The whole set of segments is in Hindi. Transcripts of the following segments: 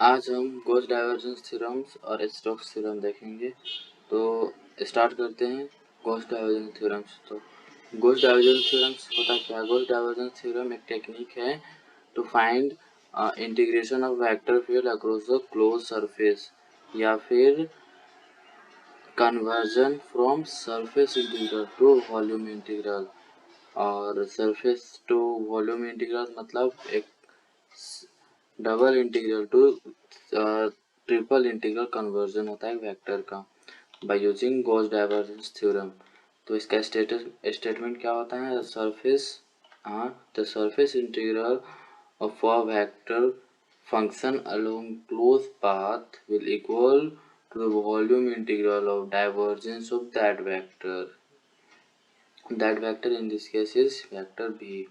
आज हम गॉस डाइवर्जेंस थ्योरम्स और स्टोक्स थ्योरम देखेंगे। तो स्टार्ट करते हैं गॉस डाइवर्जेंस थ्योरम्स। तो गॉस डाइवर्जेंस थ्योरम्स होता क्या है? गॉस डाइवर्जेंस थ्योरम एक टेक्निक है to find integration of vector field across the close surface, या फिर conversion from surface integral to volume integral. और सरफेस टू वॉल्यूम इंटीग्रल मतलब एक double integral to triple integral conversion होता है वेक्टर का by using Gauss divergence theorem. तो इसका स्टेटमेंट क्या होता है? The surface integral of a vector function along close path will equal to the volume integral of divergence of that vector. That vector in this case is vector भी।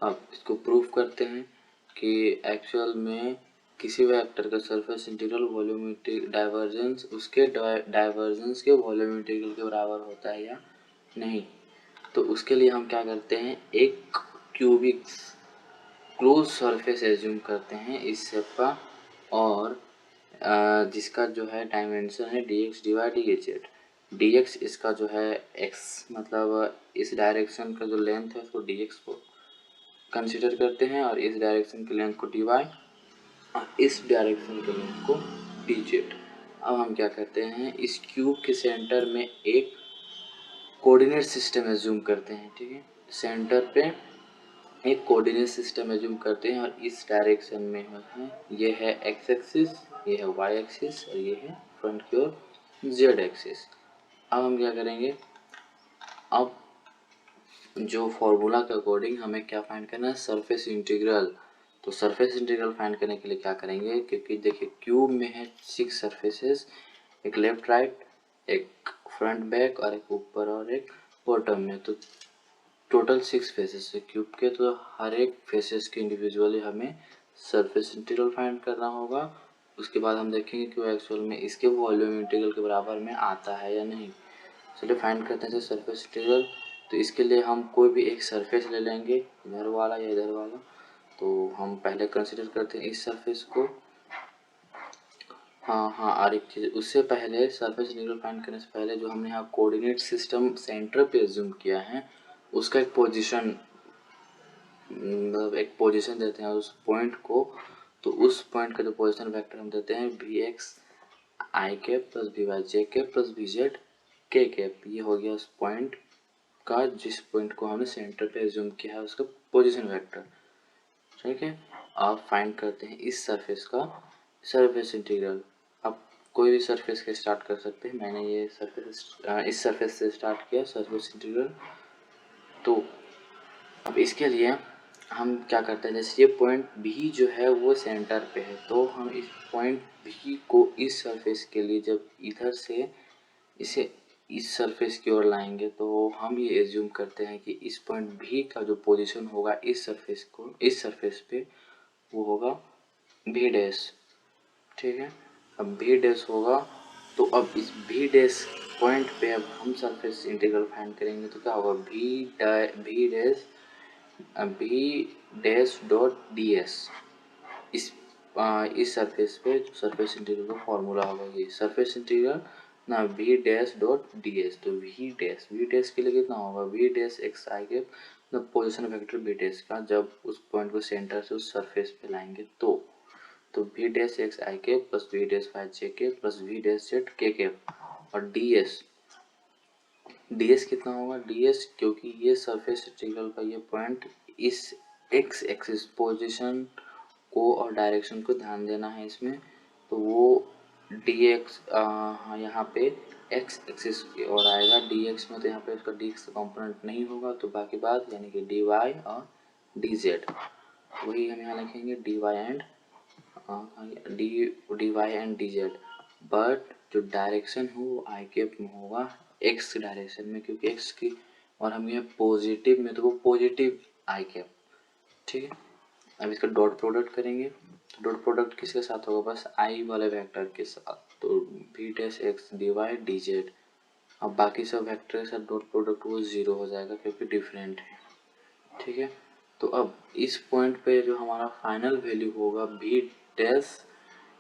अब इसको प्रूफ करते हैं कि एक्चुअल में किसी वेक्टर का सरफेस इंटीग्रल वॉल्यूम डाइवर्जेंस उसके डाइवर्जेंस के वॉल्यूम इंटीग्रल के बराबर होता है या नहीं। तो उसके लिए हम क्या करते हैं, एक क्यूबिक क्लोज सरफेस एज्यूम करते हैं इस शेप का, और जिसका जो है डायमेंशन है dx dy dz। dx इसका जो है x मतलब इस डायरेक्शन का जो लेंथ है उसको dx को कंसिडर करते हैं, और इस डायरेक्शन की लेंथ को dy और इस डायरेक्शन की लेंथ को dz। अब हम क्या करते हैं, इस क्यूब के सेंटर में एक कोऑर्डिनेट सिस्टम एज्यूम करते हैं। ठीक है, सेंटर पे एक कोऑर्डिनेट सिस्टम एज्यूम करते हैं, और इस डायरेक्शन में है ये है x एक्सिस, ये है y एक्सिस, और ये है फ्रंट की ओर z एक्सिस। अब हम क्या करेंगे, अब जो फॉर्मूला के अकॉर्डिंग हमें क्या फाइंड करना है, सरफेस इंटीग्रल। तो सरफेस इंटीग्रल फाइंड करने के लिए क्या करेंगे, क्योंकि देखिए क्यूब में है 6 सरफेसेस, एक लेफ्ट राइट, एक फ्रंट बैक, और एक ऊपर और एक बॉटम में। तो टोटल 6 फेसेस है क्यूब के, तो हर एक फेसेस के इंडिविजुअली हमें सरफेस इंटीग्रल फाइंड करना होगा। उसके बाद हम देखेंगे कि वो एक्चुअल में इसके वॉल्यूम इंटीग्रल के बराबर में आता है या नहीं। चलिए फाइंड करते हैं सरफेस इंटीग्रल। तो इसके लिए हम कोई भी एक सरफेस ले लेंगे, इधर वाला या इधर वाला। तो हम पहले कंसिडर करते हैं इस सरफेस को। हाँ, और एक चीज़ उससे पहले, सरफेस इंटीग्रल फाइंड करने से पहले जो हमने यहाँ कोऑर्डिनेट सिस्टम सेंटर पे एज्यूम किया है, उसका एक पोजीशन, मतलब एक पोजीशन देते हैं उस पॉइंट को। तो उस पॉइंट का जो पोजीशन वेक्टर हम देते हैं v x i cap plus v y j cap plus v z k cap. ये हो गया उस पॉइंट का, जिस पॉइंट को हमने सेंटर पे एज्यूम किया है उसका पोजीशन वेक्टर। ठीक है, आप फाइंड करते हैं इस सरफेस का सरफेस इंटीग्रल। आप कोई भी सरफेस के स्टार्ट कर सकते हैं, मैंने ये सरफेस इस सरफेस से स्टार्ट किया सरफेस इंटीग्रल। तो अब इसके लिए हम क्या करते हैं, जैसे ये पॉइंट भी जो है वो सेंटर पे है, तो हम इस पॉइंट भी को इस सरफेस के लिए जब इधर से इसे इस सरफेस की ओर लाएंगे, तो हम ये एज्यूम करते हैं कि इस पॉइंट भी का जो पोजीशन होगा इस सरफेस को, इस सरफेस पे, वो होगा भी डैश। ठीक है, अब भी डैश होगा, तो अब इस भी डैश पॉइंट पे अब हम सरफेस इंटीग्रल फाइंड करेंगे। तो क्या होगा, भी डैश डॉट डी एस। इस सरफेस पे जो सरफेस इंटीग्रल का फॉर्मूला होगा ये सरफेस इंटीग्रल ना v dash dot d s. तो वी डैश के लिए कितना होगा, वी डैश एक्स आई के पोजिशन वेक्टर वी डैश का, जब उस पॉइंट को सेंटर से उस सरफेस पे लाएंगे तो वी डैश एक्स आई के प्लस वी डैश वाई जे के प्लस वी डैश जेड के। और ds कितना होगा, ds, क्योंकि ये सरफेस इंटीग्रल का ये पॉइंट इस x एक्सिस पोजीशन को और डायरेक्शन को ध्यान देना है इसमें। तो वो dx हाँ यहाँ पे x एक्सिस की ओर आएगा, dx में तो यहाँ पे इसका dx का कंपोनेंट नहीं होगा, तो बाकी बात यानी कि dy और dz वही हम यहाँ लिखेंगे dy एंड dz। बट जो डायरेक्शन हो वो आई कैप में होगा एक्स डायरेक्शन में, क्योंकि एक्स की और हम ये पॉजिटिव में, तो वो पॉजिटिव आई कैप। ठीक है, अब इसका डॉट प्रोडक्ट करेंगे। तो डॉट प्रोडक्ट किसके साथ होगा, बस आई वाले वेक्टर के साथ। तो v dash x d y d z. अब बाकी सब वेक्टर के साथ डॉट प्रोडक्ट वो 0 हो जाएगा क्योंकि डिफरेंट है। ठीक है, तो अब इस पॉइंट पे जो हमारा फाइनल वैल्यू होगा v डैश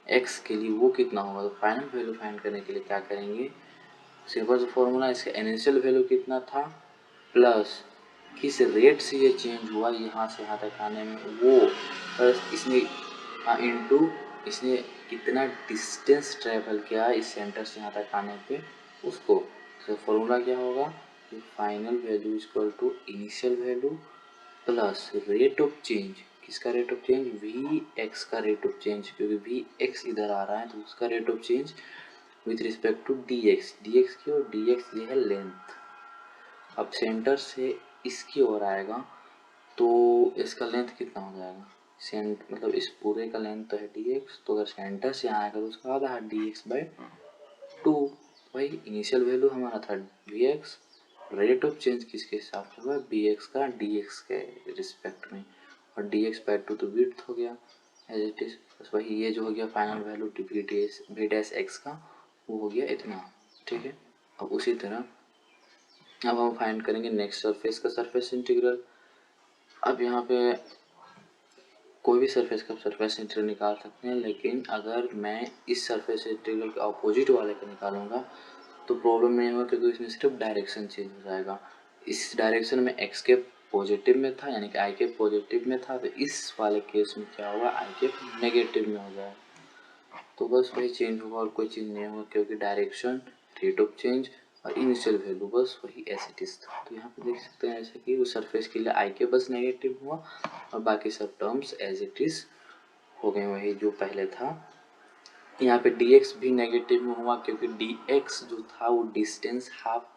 x के लिए वो कितना होगा। तो फाइनल वैल्यू फाइंड करने के लिए क्या करेंगे, सिंपल सा फॉर्मूला, इसका इनिशियल वैल्यू कितना था प्लस किस रेट से ये चेंज हुआ यहाँ से यहाँ तक आने में वो, प्लस इसने इनटू इसने कितना डिस्टेंस ट्रेवल किया इस सेंटर से यहाँ तक आने पे उसको। तो फॉर्मूला क्या होगा, final value equal to initial value plus rate of change, किसका rate of change, V X का रेट ऑफ चेंज, क्योंकि वी एक्स इधर आ रहा है तो उसका rate of change with respect to D X, की और डी एक्स ये है लेंथ। अब सेंटर से इसकी ओर आएगा तो इसका लेंथ कितना हो जाएगा, मतलब इस पूरे का लेंथ तो है डी एक्स, तो अगर सेंटर से आएगा तो उसका आधा है डी एक्स बाई टू। भाई इनिशियल वैल्यू हमारा था v x, rate of change किसके हिसाब से हुआ, बी एक्स का डी एक्स के रिस्पेक्ट में, और डी एक्स बाई टू तो विड्थ हो गया एज इट इज, बस वही ये जो हो गया final value v dash x का वो हो गया इतना। ठीक है, अब उसी तरह अब हम फाइंड करेंगे नेक्स्ट सरफेस का सरफेस इंटीग्रल। अब यहाँ पे कोई भी सरफेस का सरफेस इंटीग्रल निकाल सकते हैं, लेकिन अगर मैं इस सरफेस इंटीग्रल के अपोजिट वाले का निकालूंगा तो प्रॉब्लम नहीं होगा, क्योंकि इसमें सिर्फ डायरेक्शन चेंज हो जाएगा। इस डायरेक्शन में एक्स के पॉजिटिव में था यानी कि आई के पॉजिटिव में था, तो इस वाले केस में क्या होगा, आई के नेगेटिव में हो जाएगा। तो बस वही चेंज होगा और कोई चेंज नहीं होगा, क्योंकि डायरेक्शन, रेट ऑफ चेंज और इनिशियल वैल्यू बस वही एज इट इज था। तो यहाँ पे देख सकते हैं ऐसे कि उस सरफेस के लिए आई के बस नेगेटिव हुआ और बाकी सब टर्म्स एज इट इज हो गए वही जो पहले था। यहाँ पे dx भी नेगेटिव में हुआ, क्योंकि dx जो था वो डिस्टेंस हाफ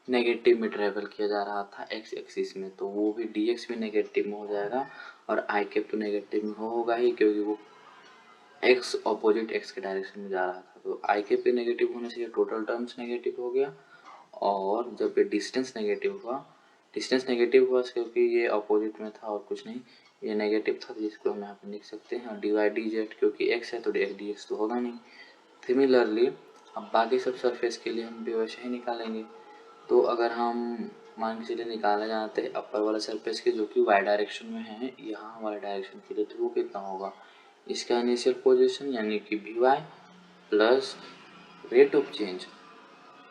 नेगेटिव में ट्रेवल किया जा रहा था एक्स एक्सिस में, तो वो भी dx भी नेगेटिव में हो जाएगा और आई कैप तो नेगेटिव में होगा ही, क्योंकि वो एक्स अपोजिट एक्स के डायरेक्शन में जा रहा था। तो आई कैप भी नेगेटिव होने से ये टोटल टर्म्स नेगेटिव हो गया। और जब ये डिस्टेंस नेगेटिव हुआ क्योंकि ये अपोजिट में था और कुछ नहीं, ये नेगेटिव था जिसको हम यहाँ पे लिख सकते हैं, और डिवाइड डी जेड क्योंकि एक्स है तो डी एक्स तो होगा नहीं। सिमिलरली अब बाकी सब सरफेस के लिए हम भी वैसे ही निकालेंगे। तो अगर हम मान के चलिए निकाले जाते हैं अपर वाला सरफेस के जो कि वाई डायरेक्शन में है, यहाँ वाले डायरेक्शन के लिए, तो वो कितना होगा, इसका इनिशियल पोजीशन यानी कि v y plus rate of change,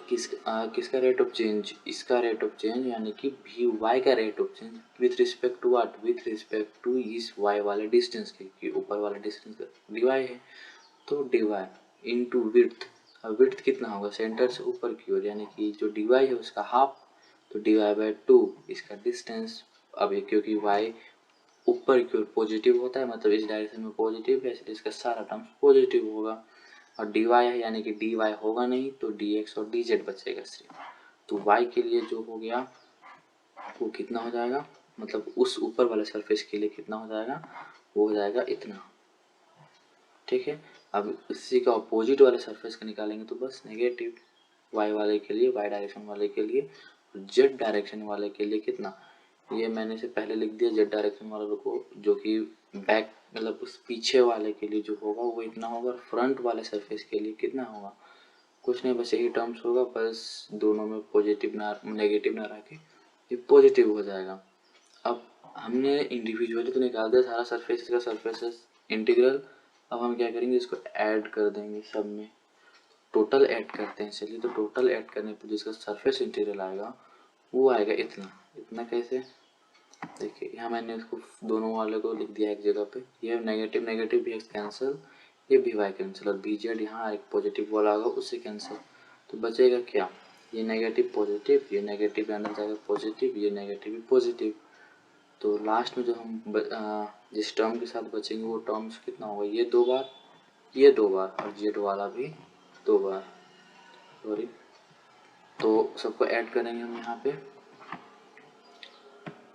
किसका रेट ऑफ चेंज, इसका रेट ऑफ चेंज यानी कि वी वाई का rate of change with respect to what, with respect to इस वाई वाले डिस्टेंस के, कि ऊपर वाला डिस्टेंस डी वाई है तो डी वाई इंटू विड्थ। अब विड्थ कितना होगा, सेंटर से ऊपर की ओर यानी कि जो डी वाई है उसका हाफ, तो डी वाई बाई टू इसका डिस्टेंस। अब ये क्योंकि वाई ऊपर की ओर पॉजिटिव होता है, मतलब इस डायरेक्शन में पॉजिटिव है, इसलिए इसका सारा टर्म्स पॉजिटिव होगा। और डी वाई है यानी कि डी वाई होगा नहीं तो डी एक्स और डी जेड बचेगा सिर्फ। तो वाई के लिए जो हो गया वो कितना हो जाएगा, मतलब उस ऊपर वाले सरफेस के लिए कितना हो जाएगा, वो हो जाएगा इतना। ठीक है, अब इसी का अपोजिट वाले सरफेस का निकालेंगे तो बस नेगेटिव, वाई वाले के लिए, वाई डायरेक्शन वाले के लिए, जेड डायरेक्शन वाले के लिए कितना, ये मैंने से पहले लिख दिया जेड डायरेक्शन वाले को, जो कि बैक मतलब उस पीछे वाले के लिए जो होगा वो इतना होगा, और फ्रंट वाले सरफेस के लिए कितना होगा, कुछ नहीं बस यही टर्म्स होगा, बस दोनों में पॉजिटिव ना नेगेटिव ना रह के ये पॉजिटिव हो जाएगा। अब हमने इंडिविजुअली तो निकाल दिया सारा सरफेस का सरफेस इंटीग्रल, अब हम क्या करेंगे, इसको ऐड कर देंगे सब में, टोटल ऐड करते हैं। चलिए, तो टोटल ऐड करने पर जिसका सरफेस इंटीग्रल आएगा वो आएगा इतना। इतना कैसे, देखिए यहाँ मैंने इसको दोनों वाले को लिख दिया एक जगह पे, ये नेगेटिव नेगेटिव भी कैंसिल, ये भी वाई कैंसिल, और बी जेड यहाँ एक पॉजिटिव वाला होगा उससे कैंसिल, तो बचेगा क्या, ये नेगेटिव पॉजिटिव, ये नेगेटिव अंदर जाएगा पॉजिटिव, ये नेगेटिव भी पॉजिटिव। तो लास्ट में जो हम जिस टर्म के साथ बचेंगे वो टर्म्स कितना होगा, ये दो बार, ये दो बार, और जेड वाला भी दो बार, सॉरी। तो सबको ऐड करेंगे हम यहाँ पे,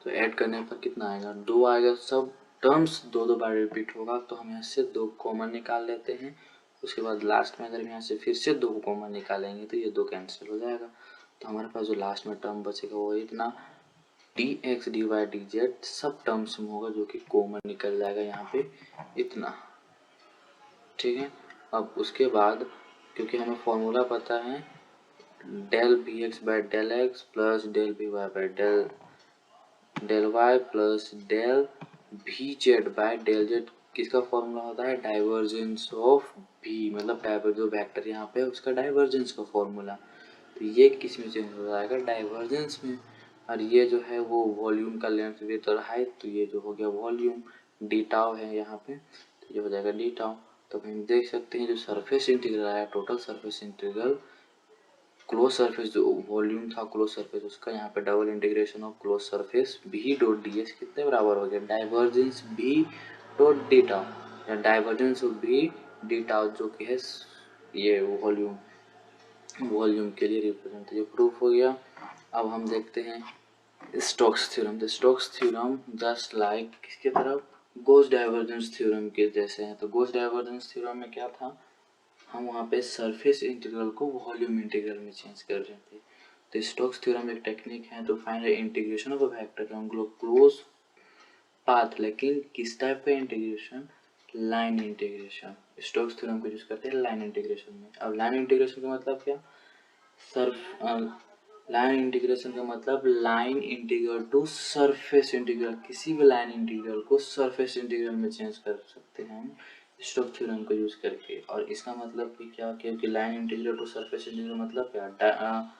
तो ऐड करने पर कितना आएगा, दो आएगा, सब टर्म्स दो दो बार रिपीट होगा, तो हम यहाँ से दो कॉमन निकाल लेते हैं। उसके बाद लास्ट में अगर यहाँ से फिर से दो कॉमन निकालेंगे तो ये दो कैंसिल हो जाएगा, तो हमारे पास जो लास्ट में टर्म बचेगा वो इतना d x d y d z सब टर्म्स में होगा, जो कि कॉमन निकल जाएगा यहाँ पे इतना। ठीक है, अब उसके बाद क्योंकि हमें फॉर्मूला पता है del b x by del x plus del b y by del del y plus del v z by del z किसका फॉर्मूला होता है, डाइवर्जेंस ऑफ भी, मतलब डाइवर जो वेक्टर यहाँ पे उसका डाइवर्जेंस का फॉर्मूला। तो ये किस में चेंज हो जाएगा, डाइवर्जेंस में। और ये जो है वो वॉल्यूम का लेंथ विड्थ और हाइट, तो ये जो हो गया वॉल्यूम, डी टाउ है यहाँ पे, तो ये हो जाएगा डी टाउ। तो हम देख सकते हैं जो सरफेस इंटीग्रल आया, total surface integral close surface जो वॉल्यूम था क्लोज सरफेस उसका, यहाँ पे double integration of close surface भी डॉट डी एस कितने बराबर हो गया, डाइवर्जेंस भी डॉट डी टाउ, या डाइवर्जेंस ऑफ भी डी टाउ जो कि है ये वॉल्यूम के लिए रिप्रेजेंट, ये प्रूफ हो गया। अब हम देखते हैं Stokes theorem. The Stokes theorem just like किसके तरफ, गॉस डाइवर्जेंस थ्योरम के जैसे हैं। तो गॉस डाइवर्जेंस थ्योरम में क्या था, हम वहाँ पे सरफेस इंटीग्रल को वॉल्यूम इंटीग्रल में चेंज कर रहे थे। तो स्टोक्स थ्योरम एक टेक्निक है तो find integration of a vector close path, लेकिन किस टाइप का integration, line integration. Stokes theorem को यूज करते हैं लाइन इंटीग्रेशन में। अब लाइन इंटीग्रेशन का मतलब क्या, लाइन इंटीग्रेशन का मतलब line integral to surface integral, किसी भी लाइन इंटीग्रल को सरफेस इंटीग्रल में चेंज कर सकते हैं हम स्टोक्स थ्योरम को यूज करके। और इसका मतलब कि क्या, क्योंकि line integral to surface integral मतलब क्या,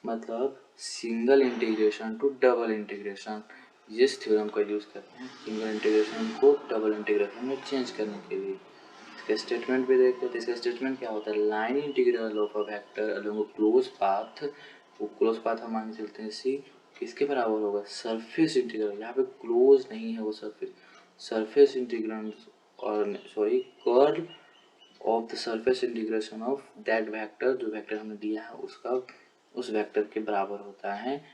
मतलब single integration to double integration, जिस थ्योरम का यूज करते हैं सिंगल इंटीग्रेशन को डबल इंटीग्रेशन में चेंज करने के लिए। इसका स्टेटमेंट भी देखते हैं। तो इसका स्टेटमेंट क्या होता है, line integral of a vector along a close path, वो क्लोज पाथ हम मान के चलते हैं सी किसके बराबर होगा, सरफेस इंटीग्रल, यहाँ पे क्लोज नहीं है वो सरफेस इंटीग्रल, और sorry curl of the surface integration of that vector, जो वेक्टर हमने दिया है उसका उस वेक्टर के बराबर होता है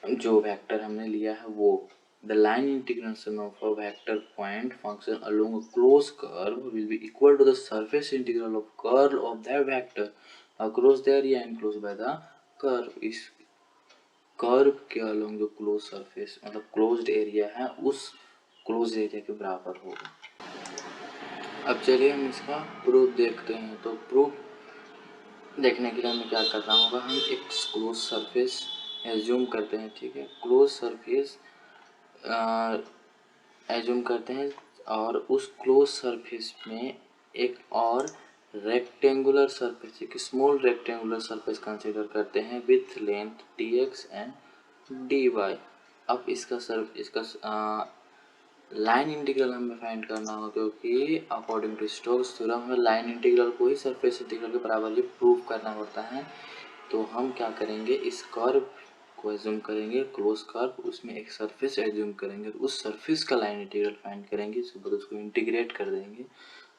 जो वेक्टर हमने लिया है वो। The line integration of a vector point function along a closed curve will be equal to the surface integral of curl of that vector across the area enclosed by the curve। इस कर्व के along जो क्लोज सरफेस मतलब क्लोज्ड एरिया है उस क्लोज एरिया के बराबर होगा। अब चलिए हम इसका प्रूफ देखते हैं। तो प्रूफ देखने के लिए हमें क्या करना होगा, हम एक क्लोज सरफेस एज्यूम करते हैं, ठीक है, क्लोज सरफेस एज्यूम करते हैं और उस क्लोज सरफेस में एक और रेक्टेंगुलर सरफेस, एक स्मॉल रेक्टेंगुलर सरफेस कंसीडर करते हैं with length dx and dy। अब इसका लाइन इंटीग्रल हमें फाइंड करना होगा, क्योंकि अकॉर्डिंग टू स्टोक्स थ्योरम में लाइन इंटीग्रल को ही सरफेस इंटीग्रल के बराबर ही प्रूव करना होता है। तो हम क्या करेंगे, इस कर्व को एज्यूम करेंगे क्लोज कर्व, उसमें एक सरफेस एज्यूम करेंगे, उस सरफेस का लाइन इंटीग्रल फाइंड करेंगे, उसके बाद उसको इंटीग्रेट कर देंगे,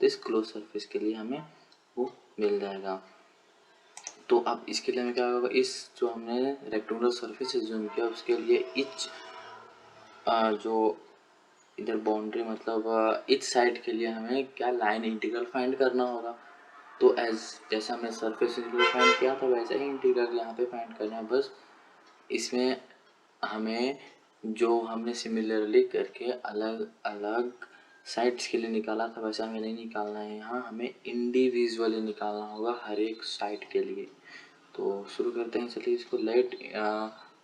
तो इस क्लोज सरफेस के लिए हमें वो मिल जाएगा। तो अब इसके लिए हमें क्या होगा, इस जो हमने रेक्टेंगुलर सरफेस एज्यूम किया उसके लिए इच जो इधर बाउंड्री मतलब इच साइड के लिए हमें क्या लाइन इंटीग्रल फाइंड करना होगा। तो जैसे हमने सरफेस इंटीग्रल फाइंड किया था वैसे ही इंटीग्रल यहाँ पे फाइंड करना है। बस इसमें हमें जो हमने सिमिलरली करके अलग अलग साइड्स के लिए निकाला था वैसा हमें नहीं निकालना है, यहाँ हमें इंडिविजुअली निकालना होगा हर एक साइड के लिए। तो शुरू करते हैं, चलिए इसको let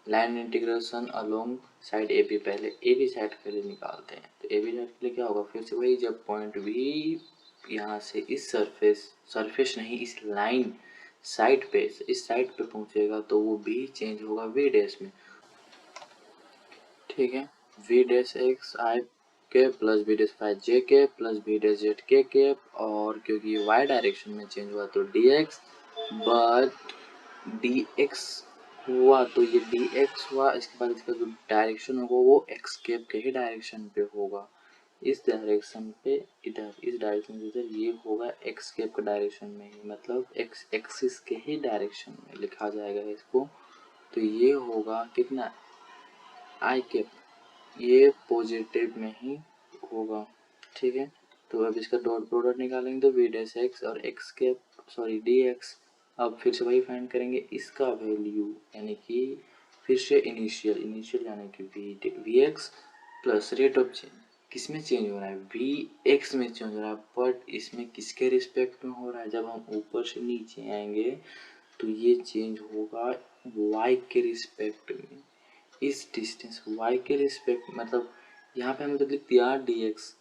line integration along side a b, पहले ए बी साइड के लिए निकालते हैं। तो ए बी साइड के लिए क्या होगा, फिर से वही, जब पॉइंट वी यहाँ से इस सरफेस नहीं इस लाइन साइड पे इस साइड पे पहुंचेगा तो वो भी चेंज होगा वी डैश में, ठीक है, वी डैश एक्स आई के प्लस वी डैश फाइव जे के plus we dash Z k cap, और क्योंकि ये वाई डायरेक्शन में चेंज हुआ तो D x, but D x हुआ तो ये डी एक्स हुआ, इसके बाद इसका जो डायरेक्शन होगा वो एक्स कैप के ही डायरेक्शन पे होगा, इस डायरेक्शन पे इधर, इस डायरेक्शन इधर, ये होगा एक्स कैप के डायरेक्शन में ही, मतलब एक्स एक्सिस के ही डायरेक्शन में लिखा जाएगा इसको। तो ये होगा कितना आई कैप, ये पॉजिटिव में ही होगा, ठीक है। तो अब इसका डॉट प्रोडक्ट निकालेंगे तो वी डैश एक्स और x cap sorry D x. अब फिर से वही फाइंड करेंगे इसका वैल्यू, यानी कि फिर से इनिशियल यानी कि v x plus rate of change, किस में चेंज हो रहा है, वी एक्स में चेंज हो रहा है, बट इसमें किसके रिस्पेक्ट में हो रहा है, जब हम ऊपर से नीचे आएंगे तो ये चेंज होगा वाई के रिस्पेक्ट में, इस डिस्टेंस y के रिस्पेक्ट, मतलब यहाँ पे हमने तो लिख दिया dx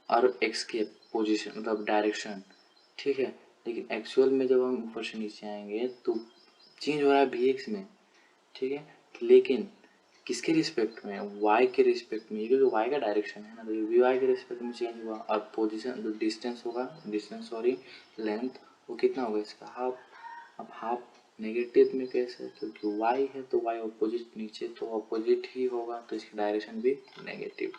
और x के पोजीशन मतलब डायरेक्शन, ठीक है। लेकिन एक्चुअल में जब हम ऊपर से नीचे आएंगे तो चेंज हो रहा है vx में, ठीक है। लेकिन किसके रिस्पेक्ट में, y के रिस्पेक्ट में, क्योंकि y का डायरेक्शन है ना, तो ये भी y के रिस्पेक्ट में चेंज हुआ। और पोजीशन जो डिस्टेंस होगा, डिस्टेंस सॉरी लेंथ, वो कितना होगा इसका हाफ। अब हाफ नेगेटिव में कैसे, क्योंकि y है तो y अपोजिट नीचे तो अपोजिट ही होगा, तो इसकी डायरेक्शन भी नेगेटिव।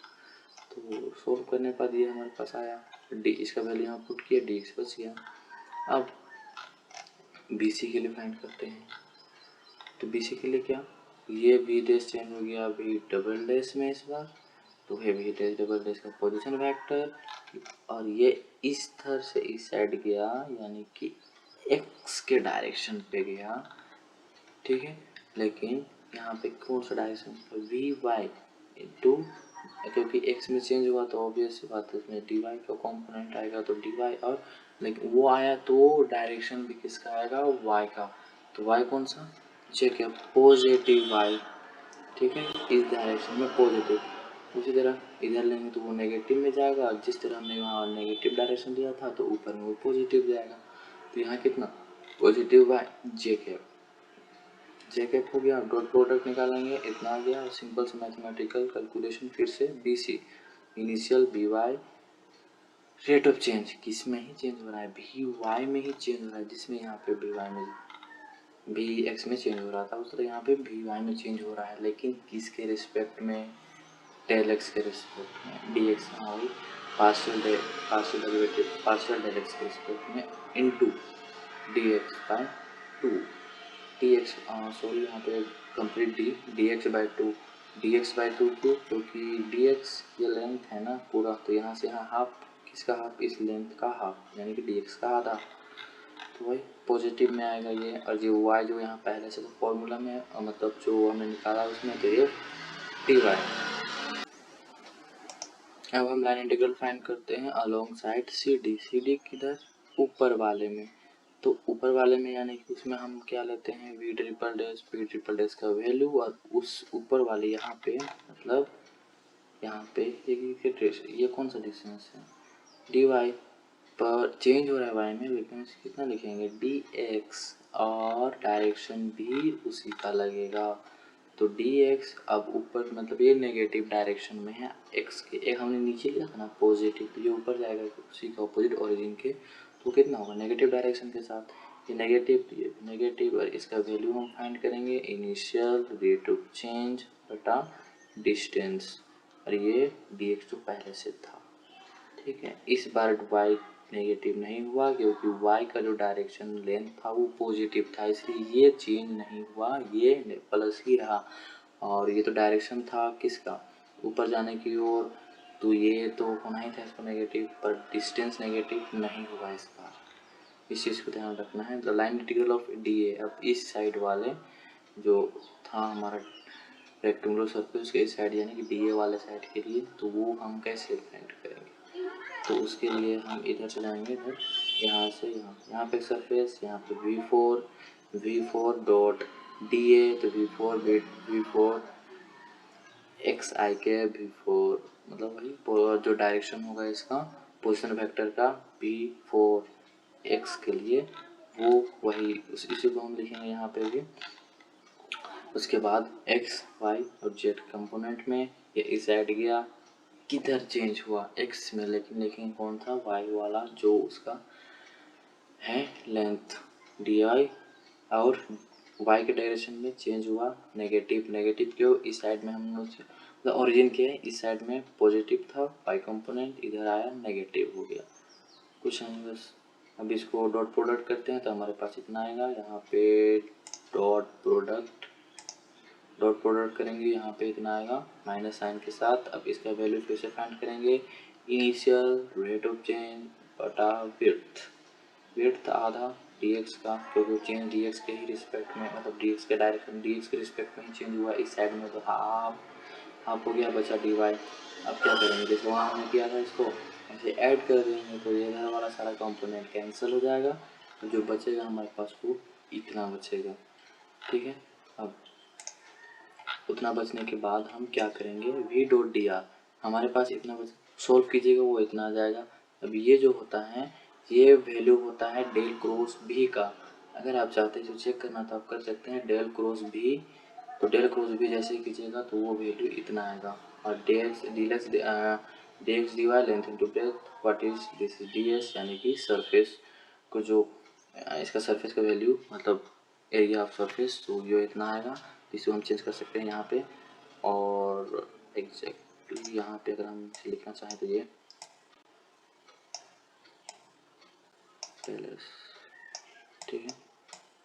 तो सोल्व करने पर ये हमारे पास आया डी, इसका वैल्यू यहाँ पुट किया, डी एक्स बच गया। अब बी सी के लिए फाइंड करते हैं। तो बी सी के लिए क्या, ये वी डैश चेंज हो गया वी डबल डैश में इस बार, तो है वी डैश डबल डैश का पोजीशन वेक्टर, और ये इस तरह से इस साइड गया, यानी कि एक्स के डायरेक्शन पे गया, ठीक है। लेकिन यहाँ पे कौन सा डायरेक्शन, वी वाई इंटू, क्योंकि एक्स में चेंज हुआ तो ऑब्वियस बात है उसमें डी वाई का कॉम्पोनेंट आएगा, तो डी वाई, और लेकिन वो आया तो डायरेक्शन भी किसका आएगा, वाई का। तो वाई कौन सा, चेक है, पॉजिटिव वाई, ठीक है, इस डायरेक्शन में पॉजिटिव। उसी तरह इधर लेंगे तो वो नेगेटिव में जाएगा, जिस तरह हमने वहाँ नेगेटिव डायरेक्शन दिया था तो ऊपर में वो पॉजिटिव जाएगा। तो यहाँ कितना पॉजिटिव वाई जे कैप, जे कैप हो गया। डॉट प्रोडक्ट निकालेंगे, इतना आ गया। सिंपल से मैथमेटिकल कैलकुलेशन फिर से, b c initial b y rate of change किस में ही चेंज हो रहा है, भी वाई में ही चेंज हो रहा है, जिसमें यहाँ पे भी वाई में भी एक्स में चेंज हो रहा था उस तरह यहाँ पे भी वाई में चेंज हो रहा है, लेकिन किसके रिस्पेक्ट में, डेल एक्स के रिस्पेक्ट में, डी एक्स वही partial derivative partial del x के रिस्पेक्ट में into d x by two, D x sorry यहाँ पे complete d x by two, D x by two क्यों, क्योंकि डी एक्स ये लेंथ है ना पूरा, तो यहाँ से यहाँ हाफ, किसका हाफ, इस लेंथ का हाफ, यानी कि डी एक्स का आधा, तो भाई पॉजिटिव में आएगा ये। और जो वाई जो यहाँ पहले से तो फॉर्मूला में है, मतलब जो हमने निकाला उसमें, तो ये टी वाई। अब हम लाइन इंटीग्रल फाइंड करते हैं along side c d, c d किधर, ऊपर वाले में। तो ऊपर वाले में यानी कि उसमें हम क्या लेते हैं, वी ट्रिपल डैश का वैल्यू, और उस ऊपर वाले यहाँ पे, मतलब यहाँ पे ये कौन सा डिस्टेंस है, डी वाई पर चेंज हो रहा है वाई में, लेकिन कितना लिखेंगे डी एक्स, और डायरेक्शन भी उसी का लगेगा। तो डी एक्स अब ऊपर, मतलब ये नेगेटिव डायरेक्शन में है एक्स के, एक हमने नीचे लिया था ना पॉजिटिव, तो ये ऊपर जाएगा उसी का अपोजिट ओरिजिन के, तो कितना होगा नेगेटिव डायरेक्शन के साथ, ये नेगेटिव, और इसका वैल्यू हम फाइंड करेंगे इनिशियल रेट ऑफ चेंज बटा डिस्टेंस, और ये डी एक्स जो पहले से था, ठीक है। इस बार y नेगेटिव नहीं हुआ, क्योंकि y का जो डायरेक्शन लेंथ था वो पॉजिटिव था, इसलिए ये चेंज नहीं हुआ, ये प्लस ही रहा। और ये तो डायरेक्शन था किसका, ऊपर जाने की ओर, तो ये तो होना ही था इसको नेगेटिव, पर डिस्टेंस नेगेटिव नहीं हुआ इस बार, इस चीज़ को ध्यान रखना है। The line integral of D A, अब इस साइड वाले जो था हमारा रेक्टेंगुलर सर्कल के इस साइड, यानी कि डी ए वाले साइड के लिए, तो वो हम कैसे फाइंड करेंगे, तो उसके लिए हम इधर से जाएंगे, इधर यहाँ से यहाँ पे सरफेस, यहाँ पे v four dot d a, तो वी फोर एक्स आई के वी4, मतलब वही जो डायरेक्शन होगा इसका पोजिशन वेक्टर का वी4 एक्स के लिए, वो वही इसी को हम लिखेंगे यहाँ पे भी। उसके बाद एक्स वाई और जेड कंपोनेंट में ये इस साइड गया, किधर चेंज हुआ एक्स में, लेकिन कौन था, वाई वाला, जो उसका है लेंथ डी आई, और वाई के डायरेक्शन में चेंज हुआ नेगेटिव क्यों, इस साइड में हम लोग ओरिजिन के इस साइड में पॉजिटिव था वाई कंपोनेंट, इधर आया नेगेटिव हो गया, कुछ नहीं बस। अब इसको डॉट प्रोडक्ट करते हैं तो हमारे पास इतना आएगा, यहाँ पे डॉट प्रोडक्ट करेंगे, यहाँ पे इतना आएगा माइनस साइन के साथ। अब इसका वैल्यू फिर से फाइंड करेंगे, इनिशियल रेट ऑफ चेंज बटा विड्थ आधा dx का, क्योंकि चेंज dx के ही रिस्पेक्ट में, मतलब dx के डायरेक्शन dx के रिस्पेक्ट में ही चेंज हुआ इस साइड में, तो हाफ हो गया, बचा dy। अब क्या करेंगे, जैसे वहाँ हमने किया था इसको ऐसे ऐड कर देंगे, तो ये इधर वाला सारा कंपोनेंट कैंसिल हो जाएगा, तो जो बचेगा हमारे पास वो इतना बचेगा, ठीक है। अब उतना बचने के बाद हम क्या करेंगे, वी डॉट डी आर, हमारे पास इतना बच, सोल्व कीजिएगा वो इतना आ जाएगा। अब ये जो होता है ये वैल्यू होता है डेल क्रॉस भी का। अगर आप चाहते हैं तो चेक करना तो आप कर सकते हैं डेल क्रॉस भी, तो डेल क्रॉस भी जैसे कीजिएगा तो वो वैल्यू इतना आएगा। और d x d y length into breadth what is this d s, यानी कि सरफेस को जो इसका सरफेस का वैल्यू मतलब एरिया ऑफ सरफेस, तो ये इतना आएगा। इसको हम चेंज कर सकते हैं यहाँ पे, और एग्जैक्टली यहाँ पे अगर हम इसे लिखना चाहें तो ये पहले, ठीक है।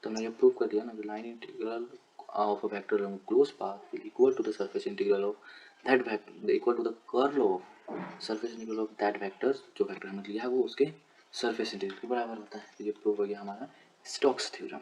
तो मैंने प्रूव कर दिया ना, line integral of a vector along closed path will equal to the surface integral of that vector equal to the curl of surface integral of that vector, जो वेक्टर हमने लिया है वो उसके सरफेस इंटीग्रल के बराबर होता है। तो ये प्रूव हो गया हमारा स्टोक्स थ्योरम।